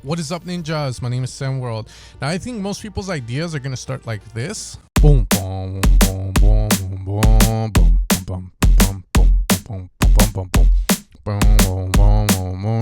What is up, ninjas? My name is Sam World. Now, I think most people's ideas are gonna start like this. Boom, boom, boom, boom, boom, boom, boom, boom, boom, boom, boom, boom, boom, boom, boom, boom, boom, boom, boom.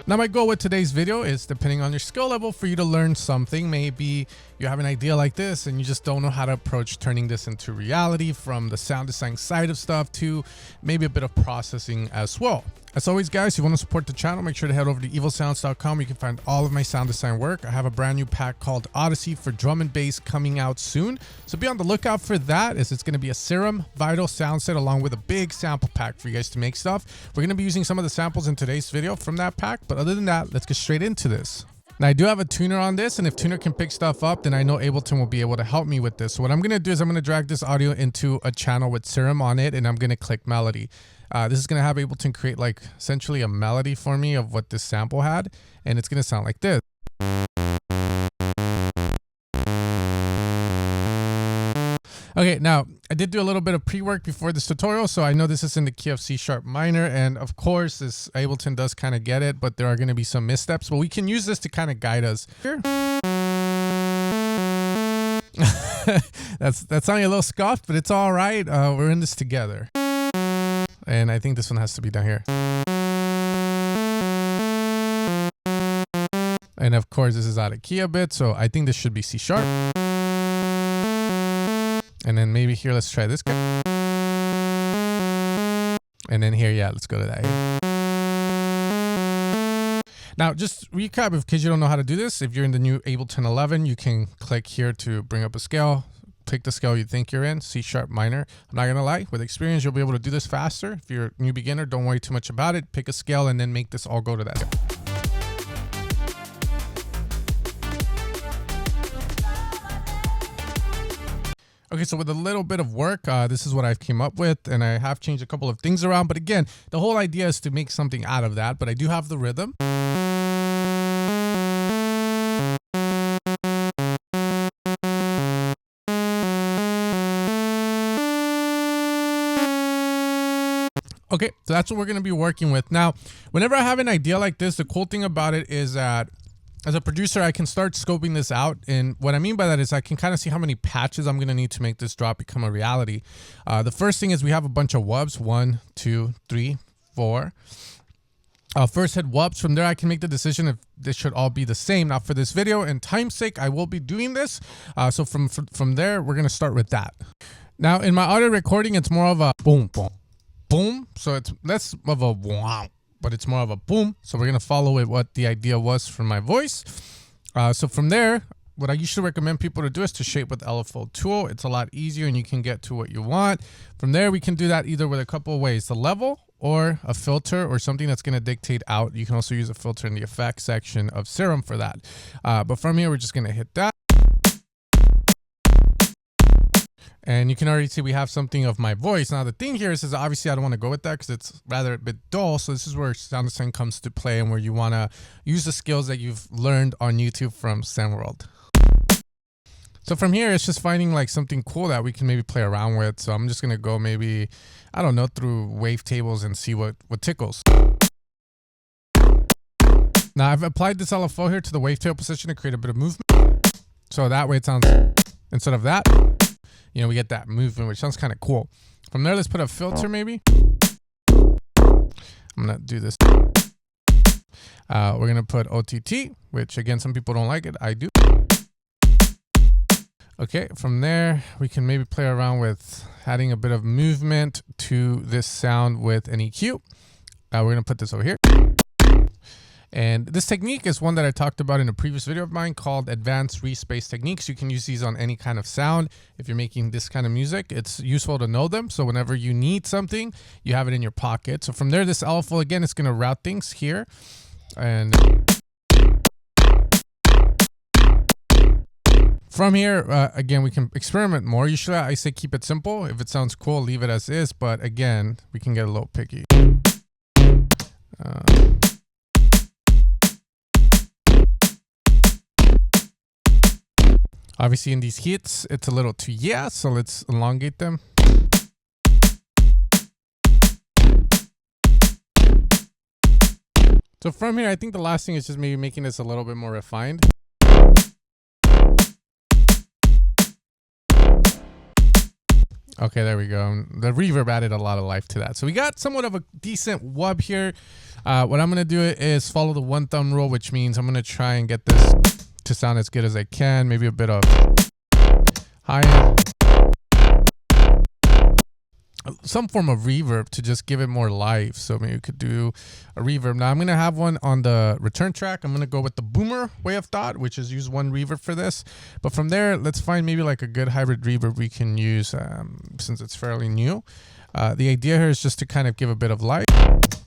Now, my goal with today's video is, depending on your skill level, for you to learn something. Maybe you have an idea like this and you just don't know how to approach turning this into reality, from the sound design side of stuff to maybe a bit of processing as well. As always, guys, if you want to support the channel, make sure to head over to evilsounds.com. You can find all of my sound design work. I have a brand new pack called Odyssey for drum and bass coming out soon, so be on the lookout for that, as it's going to be a Serum Vital sound set along with a big sample pack for you guys to make stuff. We're going to be using some of the samples in today's video from that pack, but other than that, let's get straight into this. Now, I do have a tuner on this, and if tuner can pick stuff up, then I know Ableton will be able to help me with this. So what I'm going to do is I'm going to drag this audio into a channel with Serum on it, and I'm going to click melody. This is going to have Ableton create like essentially a melody for me of what this sample had, and it's going to sound like this. Okay, now I did do a little bit of pre-work before this tutorial, so I know this is in the key of C# minor, and of course this Ableton does kind of get it, but there are going to be some missteps, but we can use this to kind of guide us. Here. that's sounding a little scuffed, but it's all right. We're in this together. And I think this one has to be down here. And of course, this is out of key a bit, so I think this should be C#. And then maybe here, let's try this guy. And then here, yeah, let's go to that here. Now, just recap, in case you don't know how to do this. If you're in the new Ableton 11, you can click here to bring up a scale. Pick the scale you think you're in, C# minor. I'm not gonna lie, with experience, you'll be able to do this faster. If you're a new beginner, don't worry too much about it. Pick a scale and then make this all go to that. Okay, so with a little bit of work, this is what I've came up with, and I have changed a couple of things around. But again, the whole idea is to make something out of that. But I do have the rhythm. Okay, so that's what we're going to be working with. Now, whenever I have an idea like this, the cool thing about it is that as a producer, I can start scoping this out. And what I mean by that is I can kind of see how many patches I'm going to need to make this drop become a reality. The first thing is we have a bunch of wubs, 1, 2, 3, 4. First hit wubs. From there, I can make the decision if this should all be the same. Now, for this video and time's sake, I will be doing this. So from there, we're going to start with that. Now, in my audio recording, it's more of a boom, boom, boom. So it's less of a wow, but it's more of a boom. So we're going to follow it what the idea was from my voice. So from there, what I usually recommend people to do is to shape with LFO tool. It's a lot easier and you can get to what you want. From there, we can do that either with a couple of ways, the level or a filter or something that's going to dictate out. You can also use a filter in the effects section of Serum for that. But from here, we're just going to hit that. And you can already see we have something of my voice. Now, the thing here is obviously I don't want to go with that because it's rather a bit dull. So this is where sound design comes to play and where you want to use the skills that you've learned on YouTube from Sam World. So from here, it's just finding like something cool that we can maybe play around with. So I'm just going to go maybe, I don't know, through wavetables and see what tickles. Now, I've applied this LFO here to the wavetable position to create a bit of movement. So that way it sounds, instead of that, you know, we get that movement, which sounds kind of cool. From there, let's put a filter maybe. I'm going to do this. We're going to put OTT, which again, some people don't like it. I do. Okay, from there, we can maybe play around with adding a bit of movement to this sound with an EQ. We're going to put this over here. And this technique is one that I talked about in a previous video of mine called Advanced Reese Space Techniques. You can use these on any kind of sound. If you're making this kind of music, it's useful to know them. So whenever you need something, you have it in your pocket. So from there, this LFO, again, is going to route things here. And from here, again, we can experiment more. Usually I say keep it simple. If it sounds cool, leave it as is. But again, we can get a little picky. Obviously in these hits, it's a little too so let's elongate them. So from here, I think the last thing is just maybe making this a little bit more refined. Okay, there we go. The reverb added a lot of life to that. So we got somewhat of a decent wub here. What I'm going to do is follow the one thumb rule, which means I'm going to try and get this to sound as good as I can. Maybe a bit of high end. Some form of reverb to just give it more life. So maybe we could do a reverb. Now I'm going to have one on the return track. I'm going to go with the boomer way of thought, which is use one reverb for this. But from there, let's find maybe like a good hybrid reverb we can use since it's fairly new. The idea here is just to kind of give a bit of life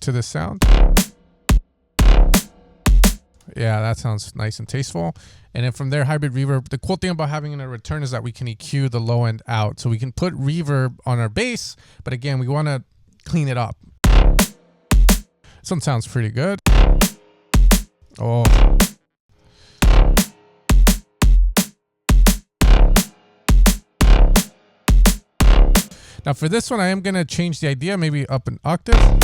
to the sound. Yeah, that sounds nice and tasteful. And then from there, hybrid reverb. The cool thing about having a return is that we can EQ the low end out. So we can put reverb on our bass, but again, we want to clean it up. This one sounds pretty good. Oh. Now for this one, I am going to change the idea, maybe up an octave.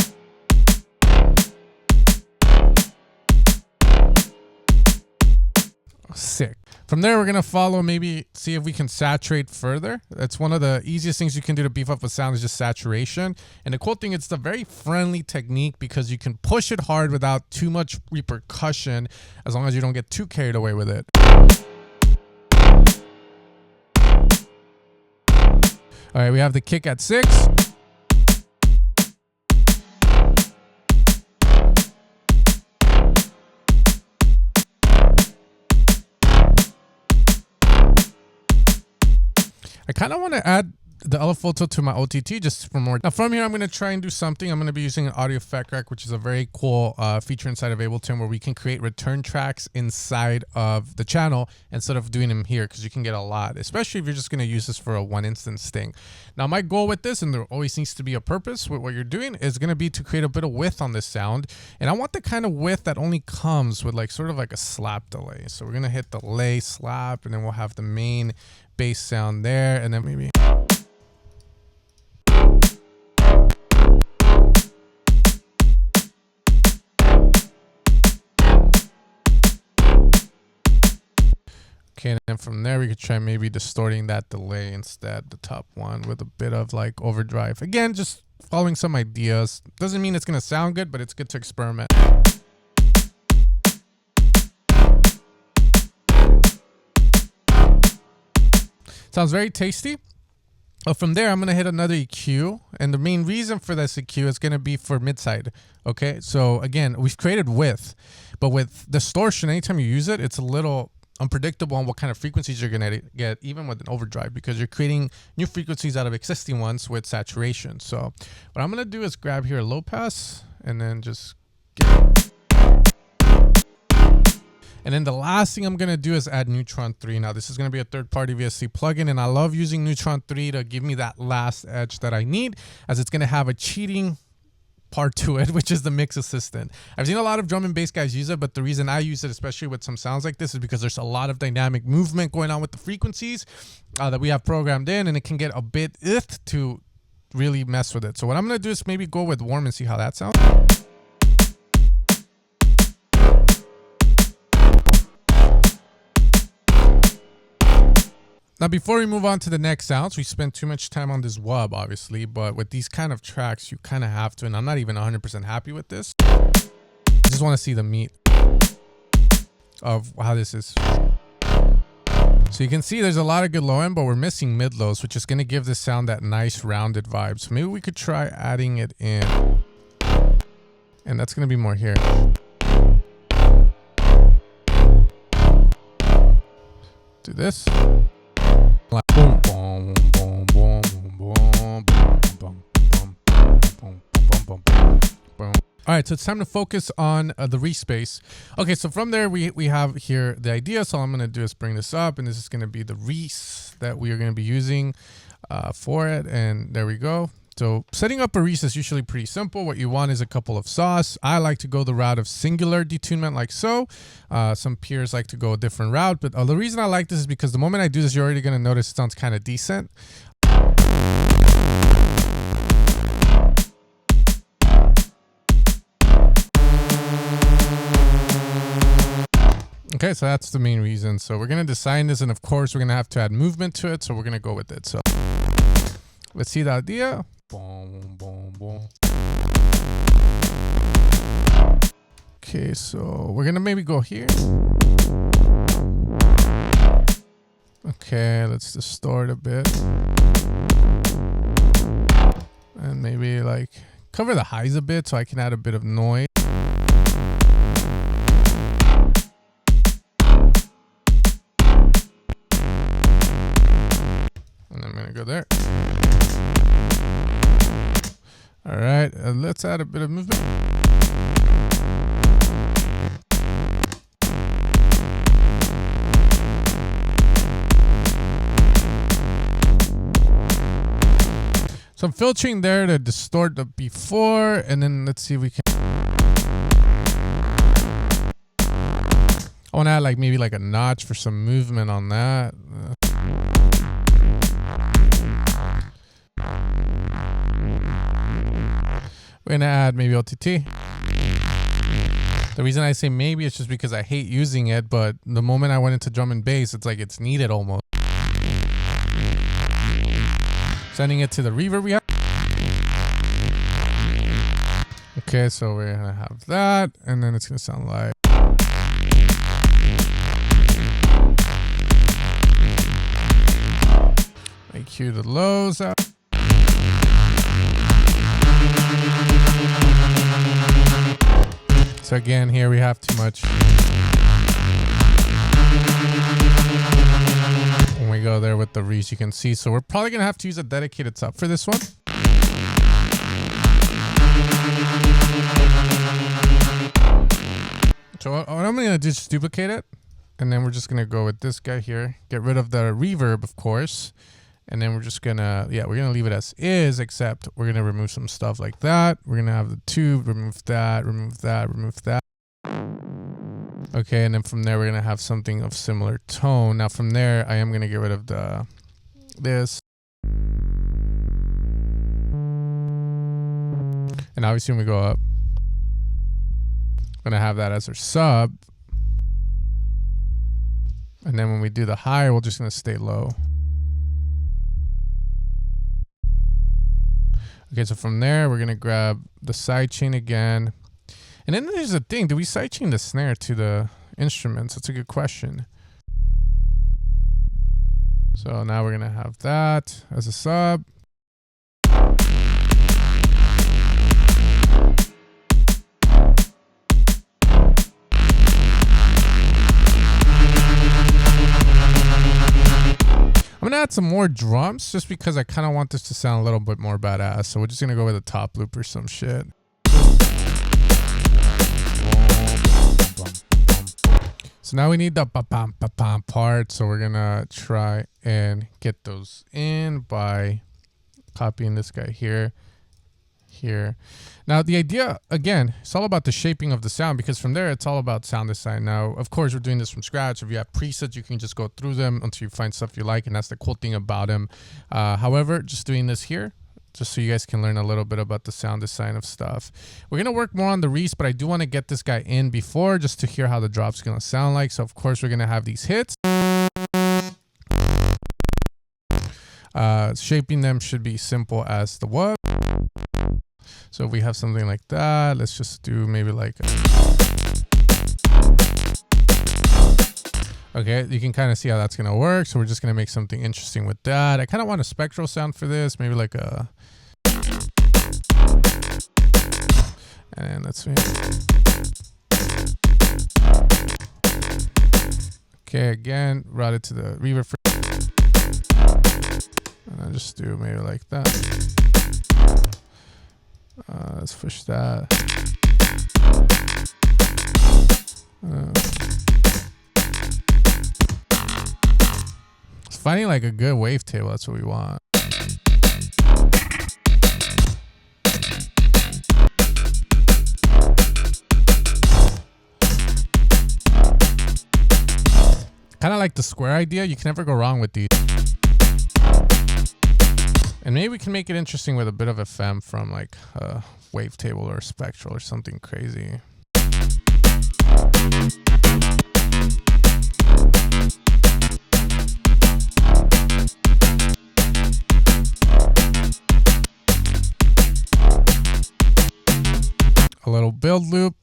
Sick. From there, we're going to follow, maybe see if we can saturate further. That's one of the easiest things you can do to beef up a sound is just saturation. And the cool thing, it's a very friendly technique because you can push it hard without too much repercussion as long as you don't get too carried away with it. All right, we have the kick at 6. I kind of want to add the Elefoto to my OTT just for more. Now from here, I'm going to try and do something. I'm going to be using an audio effect rack, which is a very cool feature inside of Ableton where we can create return tracks inside of the channel instead of doing them here, because you can get a lot, especially if you're just going to use this for a one instance thing. Now my goal with this, and there always needs to be a purpose with what you're doing, is going to be to create a bit of width on this sound. And I want the kind of width that only comes with like sort of like a slap delay. So we're going to hit delay, slap, and then we'll have the main bass sound there, and then maybe okay, and then from there we could try maybe distorting that delay instead, the top one, with a bit of like overdrive. Again, just following some ideas. Doesn't mean it's gonna sound good, but it's good to experiment. Sounds very tasty. From there, I'm going to hit another EQ. And the main reason for this EQ is going to be for mid-side. Okay, so again, we've created width. But with distortion, anytime you use it, it's a little unpredictable on what kind of frequencies you're going to get, even with an overdrive, because you're creating new frequencies out of existing ones with saturation. So what I'm going to do is grab here a low pass and then just get... And then the last thing I'm going to do is add Neutron 3. Now, this is going to be a third-party VST plugin, and I love using Neutron 3 to give me that last edge that I need, as it's going to have a cheating part to it, which is the mix assistant. I've seen a lot of drum and bass guys use it, but the reason I use it, especially with some sounds like this, is because there's a lot of dynamic movement going on with the frequencies that we have programmed in, and it can get a bit to really mess with it. So what I'm going to do is maybe go with warm and see how that sounds. Now, before we move on to the next sounds, we spent too much time on this wub, obviously, but with these kind of tracks, you kind of have to, and I'm not even 100% happy with this. I just want to see the meat of how this is. So you can see there's a lot of good low end, but we're missing mid lows, which is going to give this sound that nice rounded vibe. So maybe we could try adding it in, and that's going to be more here. Do this. All right, so it's time to focus on the Reese bass. Okay, so from there we have here the idea. So all I'm going to do is bring this up, and this is going to be the Reese that we are going to be using for it. And there we go. So setting up a Reese is usually pretty simple. What you want is a couple of saws. I like to go the route of singular detunement like so. Some peers like to go a different route, but the reason I like this is because the moment I do this, you're already going to notice it sounds kind of decent. Okay, so that's the main reason. So we're going to design this, and of course we're going to have to add movement to it, so we're going to go with it. So let's see the idea. Boom, boom, boom. Okay, so we're going to maybe go here. Okay, let's distort a bit. And maybe like cover the highs a bit so I can add a bit of noise. Go there. All right, let's add a bit of movement. So I'm filtering there to distort the before, and then let's see if we can. I want to add like maybe like a notch for some movement on that. We're going to add maybe OTT. The reason I say maybe is just because I hate using it, but the moment I went into drum and bass, it's like it's needed almost. Sending it to the reverb we have. Okay, so we're going to have that, and then it's going to sound like. Make cue the lows out. So again, here we have too much. When we go there with the Reese, you can see. So we're probably going to have to use a dedicated sub for this one. So what I'm going to do is just duplicate it. And then we're just going to go with this guy here. Get rid of the reverb, of course. And then we're just gonna, we're gonna leave it as is, except we're gonna remove some stuff like that. We're gonna have the tube, remove that, remove that, remove that. Okay, and then from there, we're gonna have something of similar tone. Now from there, I am gonna get rid of this. And obviously when we go up, I'm gonna have that as our sub. And then when we do the high, we're just gonna stay low. Okay, so from there, we're going to grab the sidechain again. And then there's a thing. Do we sidechain the snare to the instruments? That's a good question. So now we're going to have that as a sub. I'm gonna add some more drums just because I kind of want this to sound a little bit more badass. So we're just gonna go with a top loop or some shit. So now we need the pa-pam pa-pam part. So we're gonna try and get those in by copying this guy here. Now the idea, again, it's all about the shaping of the sound, because from there it's all about sound design. Now of course we're doing this from scratch. If you have presets, you can just go through them until you find stuff you like, and that's the cool thing about them. However, just doing this here just so you guys can learn a little bit about the sound design of stuff. We're gonna work more on the Reese, but I do want to get this guy in before just to hear how the drop's gonna sound like. So of course we're gonna have these hits. Shaping them should be simple as the what. So if we have something like that, let's just do maybe like okay, you can kind of see how that's gonna work. So we're just gonna make something interesting with that. I kind of want a spectral sound for this, maybe like a, and let's see. Okay, again, route it to the reverb, and I'll just do maybe like that. Let's push that. Finding like a good wavetable, that's what we want. kind of like the square idea. You can never go wrong with these. And maybe we can make it interesting with a bit of FM from like a wavetable or spectral or something crazy. A little build loop.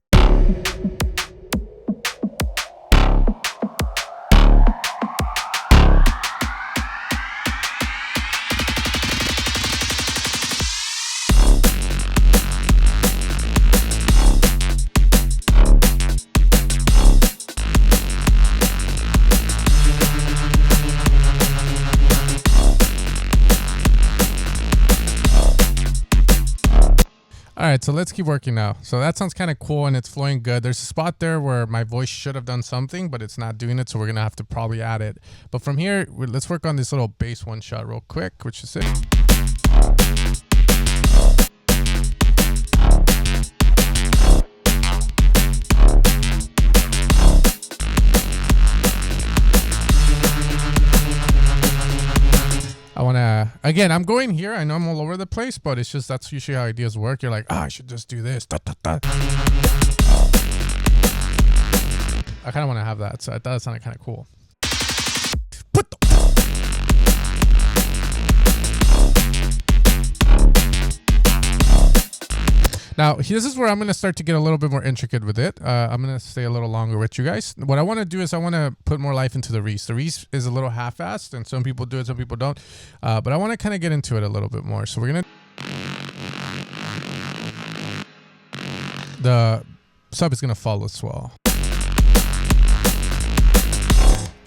All right, so let's keep working now. So that sounds kind of cool and it's flowing good. There's a spot there where my voice should have done something, but it's not doing it. So we're going to have to probably add it. But from here, let's work on this little bass one shot real quick, which is it. Again, I'm going here. I know I'm all over the place, but it's just that's usually how ideas work. You're like, I should just do this. Da, da, da. I kind of want to have that, so I thought it sounded kind of cool. What the? Now, this is where I'm going to start to get a little bit more intricate with it. I'm going to stay a little longer with you guys. What I want to do is I want to put more life into the Reese. The Reese is a little half-assed, and some people do it, some people don't. But I want to kind of get into it a little bit more. So we're going to... The sub is going to follow as well.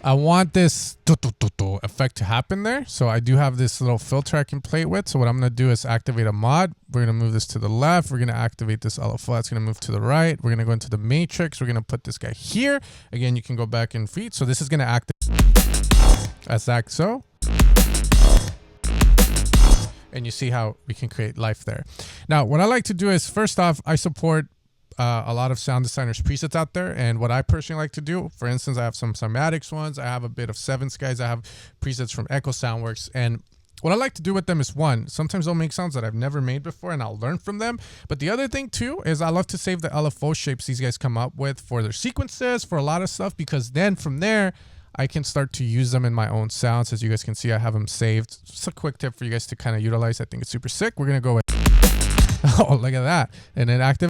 I want this effect to happen there. So I do have this little filter I can play it with. So what I'm going to do is activate a mod. We're going to move this to the left. We're going to activate this LFO. That's going to move to the right. We're going to go into the matrix. We're going to put this guy here. Again, you can go back and feed. So this is going to act as that so. And you see how we can create life there. Now, what I like to do is, first off, I support a lot of sound designers presets out there, and what I personally like to do, for instance, I have some cymatics ones, I have a bit of Seven Skies, I have presets from Echo Soundworks, and what I like to do with them is, one, sometimes they'll make sounds that I've never made before and I'll learn from them, but the other thing too is I love to save the LFO shapes these guys come up with for their sequences, for a lot of stuff, because then from there I can start to use them in my own sounds. As you guys can see, I have them saved. Just a quick tip for you guys to kind of utilize. I think it's super sick. We're gonna go with oh, look at that, and then active.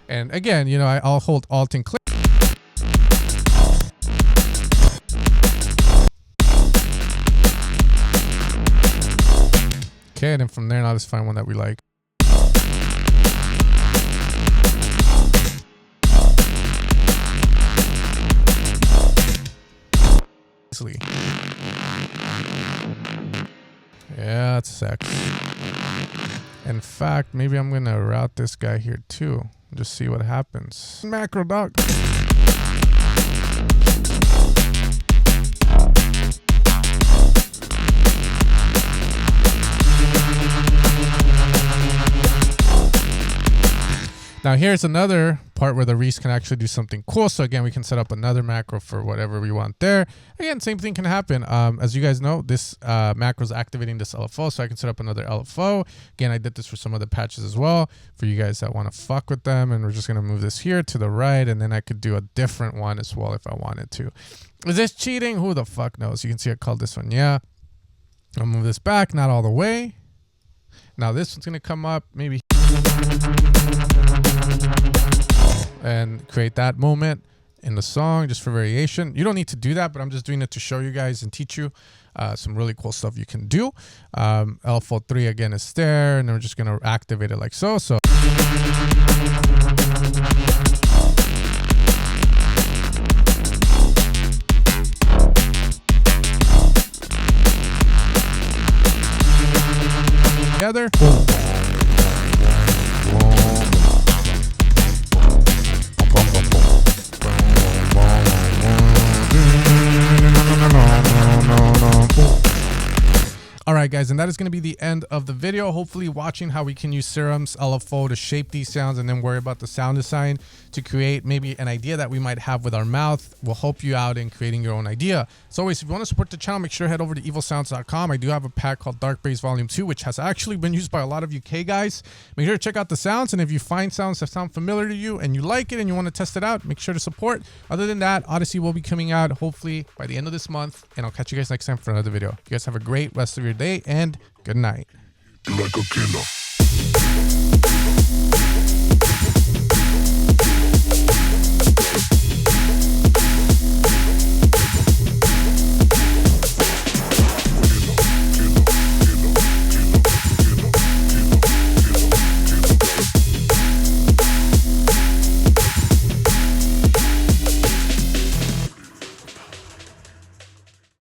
And again, you know, I'll hold Alt and click. Okay, and then from there, now let's find one that we like. Easily. Yeah, that's sex. In fact, maybe I'm gonna route this guy here too. Just see what happens. Macro dog. Now here's another part where the Reese can actually do something cool. So again, we can set up another macro for whatever we want there. Again, same thing can happen. As you guys know, this macro is activating this LFO, so I can set up another LFO. Again, I did this for some other patches as well for you guys that want to fuck with them. And we're just going to move this here to the right, and then I could do a different one as well if I wanted to. Is this cheating? Who the fuck knows? You can see I called this one, yeah. I'll move this back, not all the way. Now this one's going to come up, maybe, and create that moment in the song just for variation. You don't need to do that, but I'm just doing it to show you guys and teach you some really cool stuff you can do. L43 again is there, and then we're just going to activate it like so. So together. All right, right, guys, and that is going to be the end of the video. Hopefully watching how we can use Serum's LFO to shape these sounds and then worry about the sound design to create maybe an idea that we might have with our mouth will help you out in creating your own idea. So always, if you want to support the channel, make sure to head over to evilsounds.com. I do have a pack called Dark Bass Volume 2, which has actually been used by a lot of UK guys. Make sure to check out the sounds, and if you find sounds that sound familiar to you and you like it and you want to test it out, make sure to support. Other than that, Odyssey will be coming out hopefully by the end of this month, and I'll catch you guys next time for another video. You guys have a great rest of your day, and good night. Like a killer.